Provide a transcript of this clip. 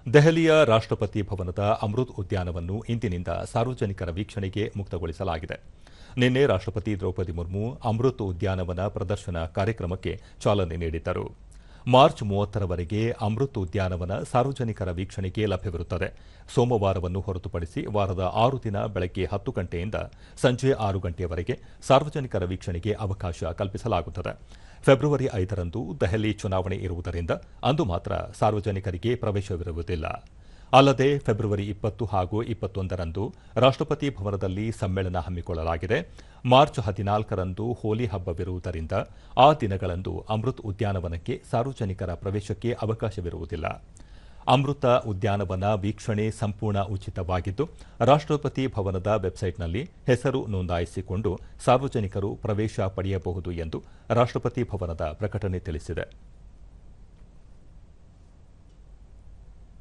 ದೆಹಲಿಯ ರಾಷ್ಟ್ರಪತಿ ಭವನದ ಅಮೃತ್ ಉದ್ಯಾನವನ್ನು ಇಂದಿನಿಂದ ಸಾರ್ವಜನಿಕರ ವೀಕ್ಷಣೆಗೆ ಮುಕ್ತಗೊಳಿಸಲಾಗಿದೆ. ನಿನ್ನೆ ರಾಷ್ಟ್ರಪತಿ ದ್ರೌಪದಿ ಮುರ್ಮು ಅಮೃತ್ ಉದ್ಯಾನವನ ಪ್ರದರ್ಶನ ಕಾರ್ಯಕ್ರಮಕ್ಕೆ ಚಾಲನೆ ನೀಡಿದ್ದರು. ಮಾರ್ಚ್ 30ರವರೆಗೆ ಅಮೃತ್ ಉದ್ಯಾನವನ ಸಾರ್ವಜನಿಕರ ವೀಕ್ಷಣೆಗೆ ಲಭ್ಯವಿರುತ್ತದೆ. ಸೋಮವಾರವನ್ನು ಹೊರತುಪಡಿಸಿ ವಾರದ 6 ದಿನ ಬೆಳಗ್ಗೆ 10 ಗಂಟೆಯಿಂದ ಸಂಜೆ 6 ಗಂಟೆಯವರೆಗೆ ಸಾರ್ವಜನಿಕರ ವೀಕ್ಷಣೆಗೆ ಅವಕಾಶ ಕಲ್ಪಿಸಲಾಗುತ್ತದೆ. ಫೆಬ್ರವರಿ 5ರಂದು ದೆಹಲಿ ಚುನಾವಣೆ ಇರುವುದರಿಂದ ಅಂದು ಮಾತ್ರ ಸಾರ್ವಜನಿಕರಿಗೆ ಪ್ರವೇಶವಿರುವುದಿಲ್ಲ. ಅಲ್ಲದೆ ಫೆಬ್ರವರಿ 20 ಹಾಗೂ 21ರಂದು ರಾಷ್ಟ್ರಪತಿ ಭವನದಲ್ಲಿ ಸಮ್ಮೇಳನ ಹಮ್ಮಿಕೊಳ್ಳಲಾಗಿದೆ. ಮಾರ್ಚ್ 14ರಂದು ಹೋಲಿ ಹಬ್ಬವಿರುವುದರಿಂದ ಆ ದಿನಗಳಂದು ಅಮೃತ್ ಉದ್ಯಾನವನಕ್ಕೆ ಸಾರ್ವಜನಿಕರ ಪ್ರವೇಶಕ್ಕೆ ಅವಕಾಶವಿರುವುದಿಲ್ಲ. ಅಮೃತ ಉದ್ಯಾನವನ ವೀಕ್ಷಣೆ ಸಂಪೂರ್ಣ ಉಚಿತವಾಗಿದ್ದು, ರಾಷ್ಟ್ರಪತಿ ಭವನದ ವೆಬ್ಸೈಟ್ನಲ್ಲಿ ಹೆಸರು ನೋಂದಾಯಿಸಿಕೊಂಡು ಸಾರ್ವಜನಿಕರು ಪ್ರವೇಶ ಪಡೆಯಬಹುದು ಎಂದು ರಾಷ್ಟ್ರಪತಿ ಭವನದ ಪ್ರಕಟಣೆ ತಿಳಿಸಿದೆ.